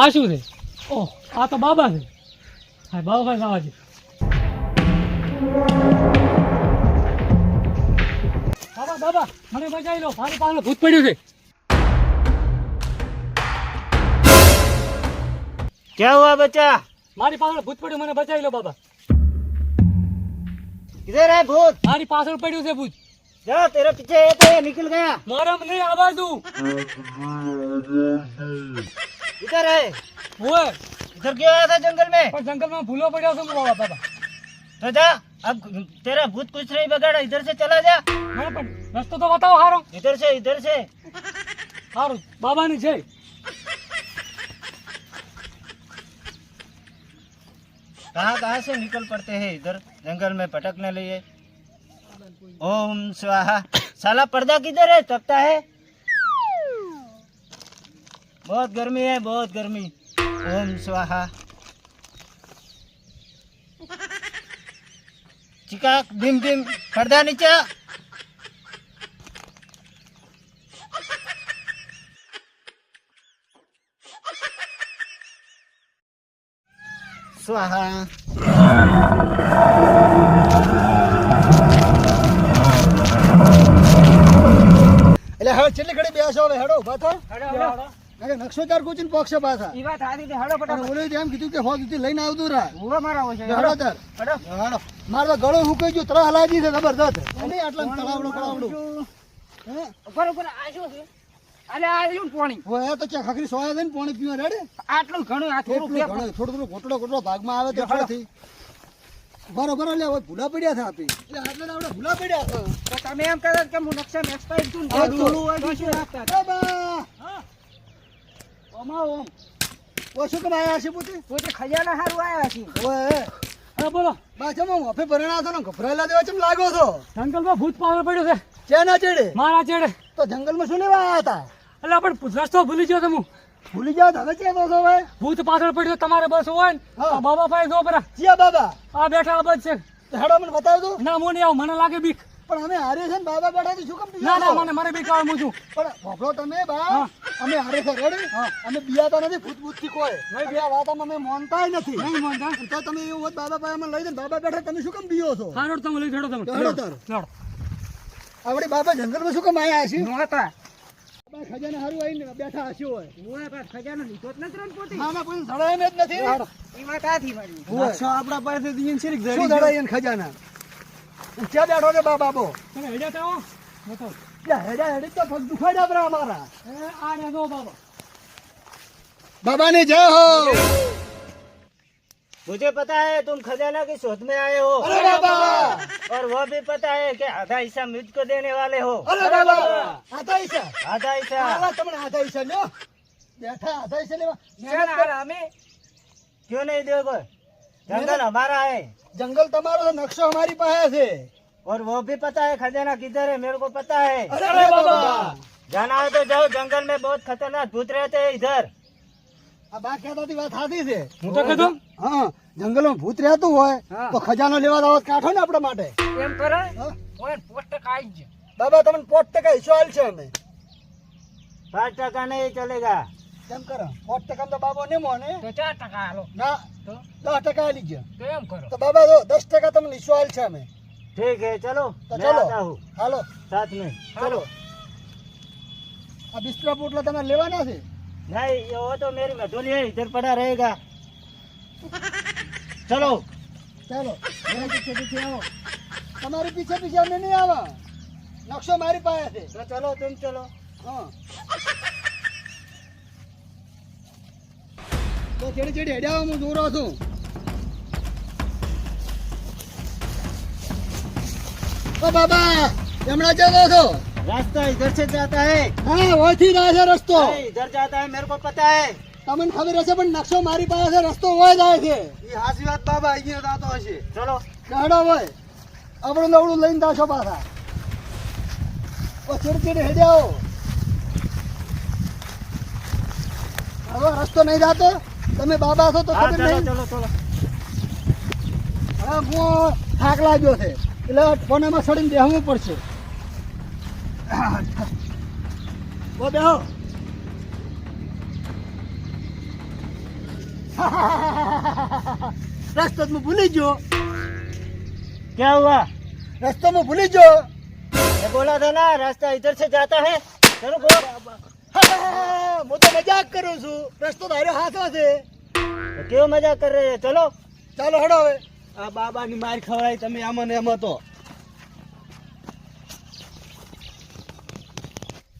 આ શું છે? ઓહ, આ તો બાબા છે. હા, બાબા લાવા છે. બાબા બાબા મને બચાવી લો, મારી પાસે ભૂત પડ્યું છે. क्या हुआ बच्चा? મારી પાછળ ભૂત પડ્યું, મને બચાવી લો બાબા. किधर है भूत? મારી પાછળ પડ્યું છે ભૂત. जा तेरे पीछे है तो ये निकल गया. મારા મને આવાજ દઉં. इधर है. ઓય इधर क्यों आया था जंगल में? પણ જંગલમાં ભૂલો પડ્યો છું બાબા. બાબા तो जा, अब तेरा भूत कुछ नहीं बगाड़ा. इधर से चला जा. મને પણ રસ્તો તો બતાવો હારો. इधर से. હારું બાબાની જય. कहाँ से निकल पड़ते हैं इधर जंगल में भटकने लिए. ओम स्वाहा. साला पर्दा किधर है? तपता है. बहुत गर्मी है, बहुत गर्मी. ओम स्वाहा. चिका भीम भीम पर्दा नीचे. स्वाहा. એટલે હવે છેલ્લી ઘડી બેસો હવે હેડો ઉભા થો અરે નકશો ચાર કોચિન પોક્ષે પાછા ઈ વાત હારી તે હડો અને ઓલે એમ કીધું કે હોદ સુધી લઈને આવતું રા હુવા મારા હોય છે. હેડો તાર હેડો માર તો ગળો હુકાઈ ગયો તળા હલાજી છે જબરદસ્ત અને આટલા તળાવડો હે ઉપર આ શું છે? અલે આ શું પાણી? ઓય તો ચા ખાખરી સોયા દઈને પાણી પીવા રેડે આટલું ઘણું આ થોડું થોડું ઘોટડો ભાગમાં આવે તો ખરેથી બરોબર લે હવે ભૂલા પડ્યા થા આપી એટલે આટલે આપણે ભૂલા પડ્યા તો તમે એમ કહેતા કે હું નકશા એક્સપાયર છું ને થોડું હોય તો શું રાખતા? બાબા હા ઓમા ઓમ ઓ શું કમ આયા છે પોતે ખજાના હારું આયા છે. ઓય હા બોલો. બાચમાં ઓફે ભરણા છો ને ગભરાયેલા દેવા ચમ લાગો છો જંગલમાં ભૂત પાછળ પડ્યું છે. ચેના ચેડે મારા ચેડે. તો જંગલમાં શું લેવા આયા હતા એટલે પણ રસ્તો ભૂલી ગયો તમે. ભૂલી જાવ હવે ચેતો છો ભાઈ ભૂત પાછળ પડ્યું તમારે બસ હોય ને હા. તો બાબા પાસે જો પરા જીયા બાબા આ બેઠા આ બસ છે. તો હેડો મને બતાવ દો ના હું નહીં આવું, મને લાગે બીક. પણ અમે હારે છે ને બાબા બેઠા તો શું કામ ના બીયા ના મને બીક આવે હું છું. પણ ભોગલો તમે બા હા. અમે હારે છે રેડી અમે બિયાતા નથી ભૂત ભૂત થી કોઈ નહીં આ વાત અમે મોનતાય નથી નહીં માનતા. તો તમે એવું હોત બાબા પાસે અમને લઈ દે બાબા બેઠા તમે શું કામ બીયો છો હારો તમે લઈ ચડો તમે. હેડો તાર. ચડો. આવડી બાબા જંગલમાં શું કામ આયા છે નહોતા. બાબા ખજાના હારું આવીને બેઠા હશે હોય હું પાસ ખજાનો લીધો જ નથી ને પોતે. ના ના કોઈ સડાય જ નથી ઈ વાત આથી મારી. નકશો આપણા પાસે દીન છે શું સડાય એને ખજાના ક્યાં બેઠો છે બાબો તમે હેડ્યા તો આવો. બતાવો. ત્યાં હેડા હેડી તો પગ દુખાઈ ડાબરા અમારા એ આ રે જો બાબા. बाबा ने जय हो मुझे पता है तुम खजाना की शोध में आए हो. अरे बाबा और वो भी पता है कि आधा हिस्सा मुझको देने वाले हो. अरे बाबा आधा हिस्सा आधा हिस्सा. आला तुमने आधा हिस्सा लो बैठा आधा हिस्सा लेवा क्या ना हमें क्यों नहीं दोगे? जंगल हमारा है जंगल तुम्हारा है नक्शा हमारी पास है और वो भी पता है खजाना किधर है मेरे को पता है. अरे बाबा जाना हो तो जाओ. जंगल में बहुत खतरनाक भूत रहते हैं इधर. अब आ कहता थी बात हाथी से હું તો કીધું. हाँ जंगल में भूत रहતું હોય તો ખજાનો લેવા દાવત કાઢો ને આપણા માટે એમ કરે હા? ઓય પોસ્ટ કાઈ જ બાબા તમને 5% હિસ્સો આલ છે અમે 5% नहीं चलेगा. કેમ કરો 5% તો બાબો ને મોને तो 4% હાલો. ના તો 10% આલી ગયો તો એમ કરો. તો બાબા જો 10% તમને હિસ્સો આલ છે અમે ठीक है चलो तो मैं चलो आता हूँ હાલો साथ में. ચલો આ બિસ્તરા પોટલા તમારે લેવાના છે नहीं ये वो तो मेरी मधुली है इधर पड़ा रहेगा. चलो ચાલો મેરા પીછે પીછે આવો તમારી પીછે પીછે અમે નહીં આવા નકશો મારી પાસે છે तो चलो तुम चलो. હા તો ચેડી ચેડી હેડ્યા હું દોરો છું ઓ બાબા હમણાં જતો છો रास्ता इधर से जाता है. હા ઓયથી જાય છે રસ્તો नहीं, इधर जाता है मेरे को पता है. તમને ખબર હશે પણ નકશો મારી પાસે છે રસ્તો હોય જાય છે એ હાસી વાત બાબા અહીંયા દાતો હશે चलो ગાડો હોય આપણું નવડું લઈને દાશો પાછા ઓ ચેડી ચેડી હેડ્યા આવો હવે રસ્તો નહીં જાતો તમે બાબા છો તો हाँ ખબર चलो નહીં चलो चलो. હા હું થાક લાગ્યો છે એટલે ફોનમાં સડીને બેહવું પડશે ઓ બેહો रास्ते में भूली जो क्या हुआ? रास्ते में भूली जो मैं बोला था ना रास्ता इधर से जाता है। चलो बोलो। હું તો મજાક કરું છું રસ્તો તારો હાથો છે तो क्यों मजाक कर रहे हैं? चलो। ચાલો હડો હવે આ બાબાની માર ખવડાવી તમે આમાં ને એમાં તો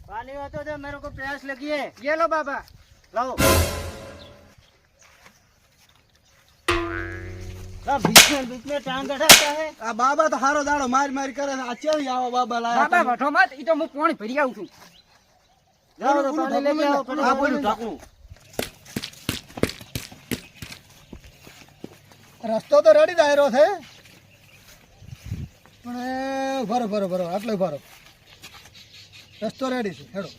पानी हो तो दे, मेरे को प्यास लगी है। ये लो बाबा, लाओ। बीच में टांग अटकता है। આ બાબા તો હારો દાડો મારી મારી કરે છે. આ ચેવી આવા બાબા લાયા બાબા વઠો મત ઈ તો હું પાણી ભરી આવું છું जाओ तो पानी लेके आओ। આ બોલું ઢાંકણું રસ્તો તો રેડી દાયરો છે પણ ભરો ભરો ભરો આટલો ભરો રસ્તો રેડી છે હેડો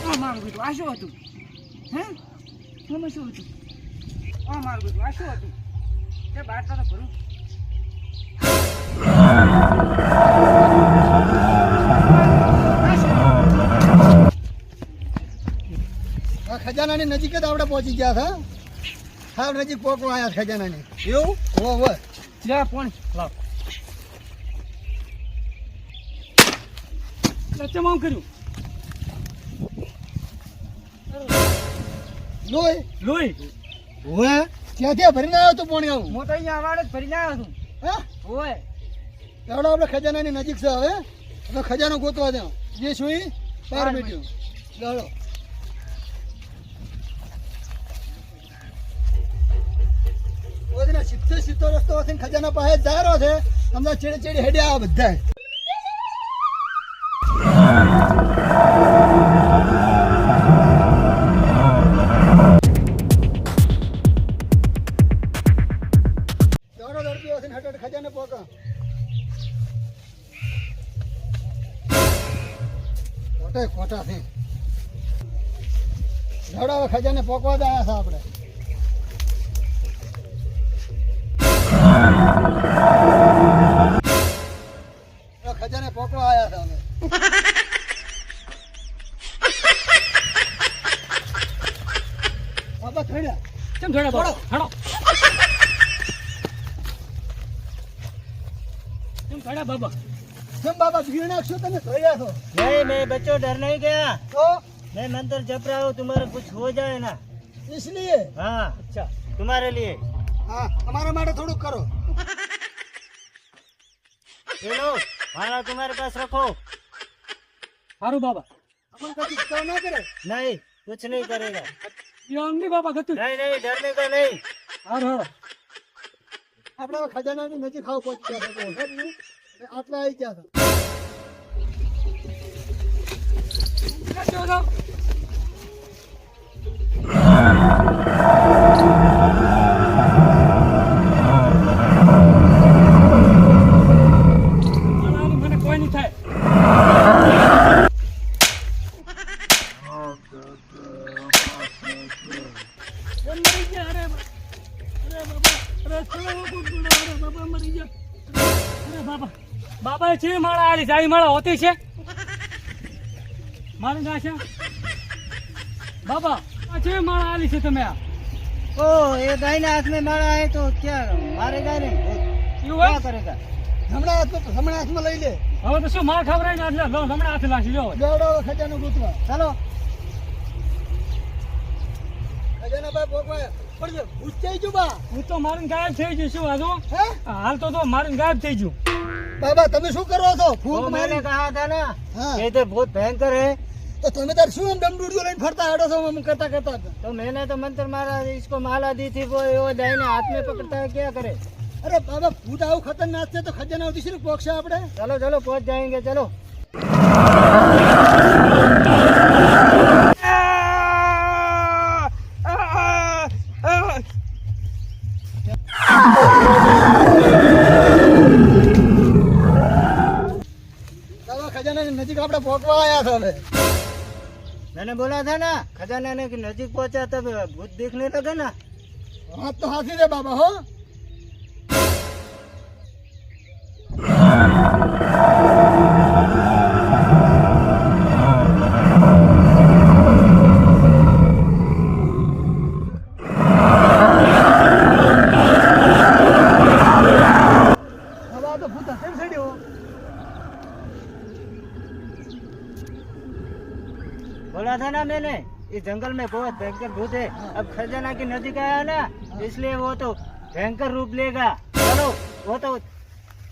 આ મારું બેટું આ શું હતું હે આમાં શું હતું આ મારું બેટું આ શું હતું તે બાર તો ભરું આ ખજાનાની નજીક જ આપણે પહોંચી ગયા હતા હાવ નજીક પહોંચવા આવ્યા ખજાનાની એવું હો હો લે પાણી લાવ ચમમ કર્યું લોહી લોહી હોવે ત્યાંથી ભરીને આવ્યો તો પાણી આવું હું તો અહીંયા આવાડે જ ભરીને આવ્યો છું હે ઓય ચાલો આપણે ખજાનાની નજીક છે હવે હવે ખજાનો ગોતવા દો જે છું ઈ બહાર બેઠ્યું ચાલો ઓદના સીધો રસ્તો હશે ને ખજાના પાસે જ જારો છે અમને ચેડી ચેડી હેડ્યા આ બધા ચાલો દર્દીઓ હશે ને હટ ખજાને પોકા ખોટા ખોટા છે ઝાડો હવે ખજાને પોકવા જ આવ્યા છે આપણે ખજાને પોકવા આવ્યા છે હવે બાબા થડ્યા કેમ જોડે બાબા હણો કેમ ખડા બાબા જેમ બાબા ભીડ નાખશો તમે થડ્યા છો नहीं मैं बच्चों डर नहीं गया। તો मैं मंत्र जप रहा हूँ, तुम्हारा कुछ हो जाए ना। इसलिए हाँ, અચ્છા तुम्हारे लिए। હા અમારા માટે થોડુંક કરો ये लो, माला तुम्हारे पास रखो। સારું બાબા અમને કશું તો ના કરે नहीं, कुछ नहीं करेगा। યો અંગી બાબા ગતું नहीं नहीं, डरने का नहीं। હારું હારું આપણે હવે ખજાનાની નજીક ખાવ પહોંચી ગયા છે આટલા આવી ગયા છે કેમ જો મને કોઈ નહીં થાય મરી ગયા અરે બાબા અરે છોડો કુકડો અરે બાબા મરી ગયા અરે બાબા બાબા છે માળા આલી સાવી માળા હોતી છે મારું ગા છે બાબા આ છે માળા આલી છે તમે આ ओ ये गाय ने हाथ में मारा है तो क्या मारेगा नहीं? એવું क्या હોય करेगा? હમણાં હાથમાં લઈ લે હવે તો શું માર ખવરાય ને એટલે લો હમણાં હાથ લાગી જો દોડો હવે ખજાનો ગોતવા चलो। ખજાના ભાઈ ભોગવાયા પણ જે ભૂચાઈ ગયું બા હું તો મારું ગાયબ થઈ ગયું શું આજુ હે હાલ તો મારું ગાયબ થઈ ગયું બાબા તમે શું કરો છો वो ફૂંક मैंने મારી कहा था ना, हाँ। ये तो बहुत भयंकर है। તો તમે તાર શું આમ ડમડુડિયો લઈને ફરતા હેડો છો આમ કરતા કરતા तो मैंने तो मंत्र मारा, इसको माला दी थी, वो दाहिने हाथ में पकड़ता है, क्या करे? અરે બાબા ભૂત આવું ખતરનાક છે તો ખજાના ઉધી શું પોકશે આપણે चलो चलो, पहुंच जाएंगे, चलो। બાબા ખજાનાની નજીક આપણે પોકવા આવ્યા છે હવે मैंने बोला था ना खजाना के नजदीक पहुंचा तब भूत देखने लगा ना। बात तो हाथी दे बाबा हो। बाबा तो भूत हसे छड़ियो। बोला था ना मैंने इस जंगल में बहुत भयंकर भूत है। अब खजाना की नजदीक आया ना इसलिए वो तो भयंकर रूप लेगा। चलो वो तो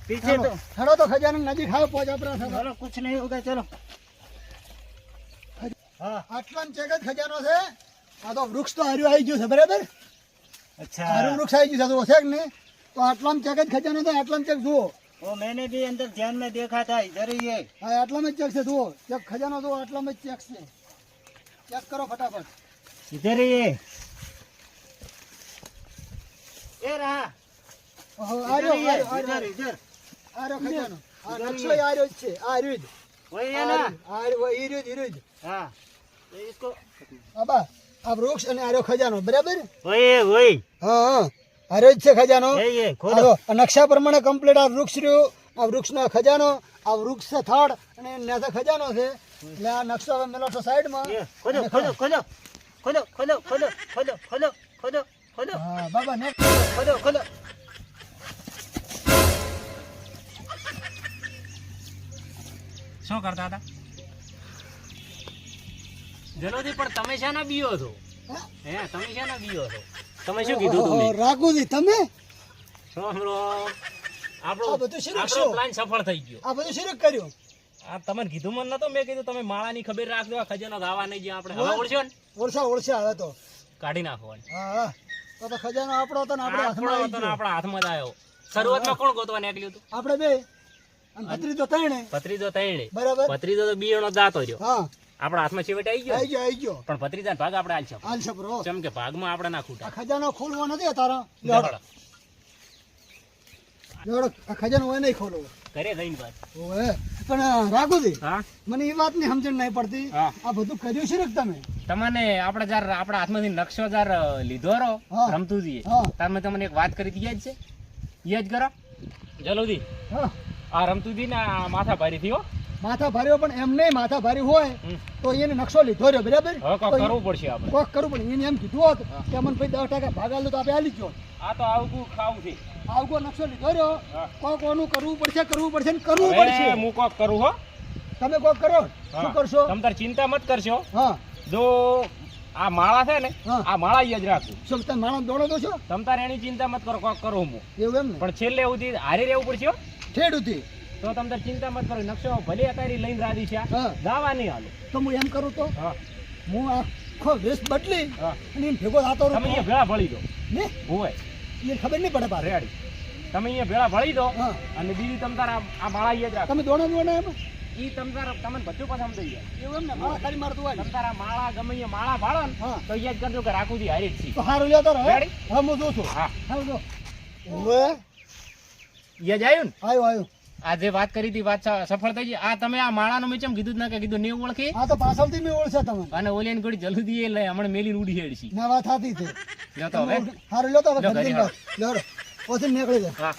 पीछे तो खड़ो तो खजाना नजीक आओ पहुंचा पर चलो कुछ नहीं होगा चलो। हाँ આટલામ ચેક જ ખજાનો છે આ તો વૃક્ષ તો હાર્યું આવી ગયું છે બરાબર अच्छा હારું વૃક્ષ આવી ગયું છે તો છે કે નહીં તો આટલામ ચેક જ ખજાનો છે આટલામ ચેક જુઓ वो मैंने भी अंदर ध्यान में देखा था इधर ही है। હા આટલામ જ ચેક છે જુઓ ચેક ખજાનો જુઓ આટલામ જ ચેક છે ચેક કરો ફટાફટ इधर ही है। ये रहा ઓહો इधर ही है, આર્યો इधर इधर આર્યો ખજાનો આ ઇધર નકશો ઈ. આર્યો જ છે આર્યો જ वही है ना। આર્યો ઈર્યો જ हाँ तो इसको બાબા આ વૃક્ષ અને આર્યો ખજાનો બરાબર वही है वही હા હા આર્યો જ છે ખજાનો यही है આ खोलो। જો, આ નકશા પ્રમાણે કમ્પ્લીટ આ વૃક્ષ રહ્યું આ વૃક્ષનો ખજાનો આ વૃક્ષ છે થડ અને એના ખજાનો છે એટલે આ નકશો હવે મેલો છો સાઈડમાં ये खोलो खोलो खोलो खोलो खोलो खोलो खोलो खोलो खोलो खोलो હા બાબા ને खोलो खोलो। શું કરતા હતા જલોદી પણ તમે શાના બીઓ છો હે તમે શાના બીઓ છો તમે શું કીધું ઓહો, તમે રાખુજી તમે રામ રામ આપણો આ બધું શેનું આપણો શું? પ્લાન સફળ થઈ ગયો આ બધું શરૂ કર્યું આ તમને કીધું મને નતો મેં કીધું તમે માળાની ખબર રાખજો આ ખજાનો ગાવા નહીં જ્યાં આપણે હવે ઓળખ્યો ને ઓળશા હવે તો કાઢી નાખવાનો હા હા તો ખજાનો આપણો હતો ને આપણે આપણો હાથમાં હતો ને આવી ગયો. આપણા હાથમાં જ આવ્યો શરૂઆતમાં કોણ ગોતવા નીકળ્યું હતું આપણે બે અને ભત્રીજો ત્રણે ભત્રીજો તૈણે બરાબર ભત્રીજો તો બીયણો જાતો રહ્યો હા આપણા હાથમાં છેવટે આવી ગયો આવી ગયો પણ ભત્રીજાનો ભાગ આપણે આલશો હાલ છે બરો જેમ કે ભાગમાં આપણે ના આ ખૂટા ખજાનો ખોલવો નથી તારા જબડ. લેવડો આ ખજાનો હોય નહીં ખોલવો ઘરે જઈને વાત ઓએ પણ રાખુજી હા મને એ વાતની સમજણ નહીં પડતી હા. આ બધું કર્યું છે ને તમે તમને આપણે જયારે આપણા હાથમાંથી નકશો જયારે લીધો રો હા. રમતુજીએ હા. ત્યારે મેં તમને એક વાત કરી હતી યાદ છે યાદ કરો જલોદી હા આ રમતુજી ને આ માથા ભારી થયો માથા ભાર્યો પણ એમ નહીં માથા ભારી હોય તો એને નકશો લીધો રહ્યો બરાબર હવે કોક તો કરવું પડશે આપણે કોક કરવું પડે એને એમ કીધું હોત કે અમને ભાઈ 10% ભાગ આલો તો આપણે આલી જ જો આ તો આવું ખાવું છે આવકો નકશો લીધો રહ્યો હા. કોક ઓનું કરવું પડશે ને કરવું હવે પડશે હું કોક કરું હો તમે કોક કરો શું હા. કરશો તમ તાર ચિંતા મત કરશો હા જો આ માળા છે ને હા. આ માળા યાદ રાખું શું તમે માણસ દોડો તો છો તમ તારે એની ચિંતા મત કરો કોક કરું હું એવું એમ ને પણ છેલ્લે સુધી હારે રહેવું પડશે હો. ઠેડુથી તો તમ તાર ચિંતા મત કરો નકશો ભલે અત્યારે લઈને રાજી છે હા ગાવા નહીં હાલો તો હું એમ કરું તો હા હું આખો વેશ બદલી હા અને એમ ભેગો થતો તમે રહું અહીંયા ભેળા ભળી દો ને હોય એને ખબર નહીં પડે પાછી. રેડી તમે અહીંયા ભેળા ભળી દો હા અને બીજી તમ તાર આ માળા યાદ રાખો તમે દોડો દોડો એમ ઈ તમ તાર તમને બધું પસંદ થઈ જાય એવું એમ ને મારા ખાલી મારતું હોય તમ તારા માળા ગમે એ માળા ભાળો ને હા. તો યાદ કરજો કે રાખુજી હારી જ છી તો સારું લ્યો તારો Ready? હા હું જોઉં છું હા હા જો ઓવે યાદ આવ્યું ને આવ્યો આવ્યો આ જે વાત કરી હતી વાત સફળ થઈ ગઈ આ તમે આ માળાનું મેં ચમ કીધું જ ના કે કીધું ને ઓળખી આ તો પાછળથી મેં ઓળખ્યા તમે અને ઓલી ગોળી જલ્દી એ લઈ હમણાં મેલી ઉડી હેડશી ના વાત થતી છે જો તો હવે સારું લ્યો તો હવે લ્યો, ખરીદીને ઘરે વાત. લ્યો હેડો. ઓથી નીકળી જાય હા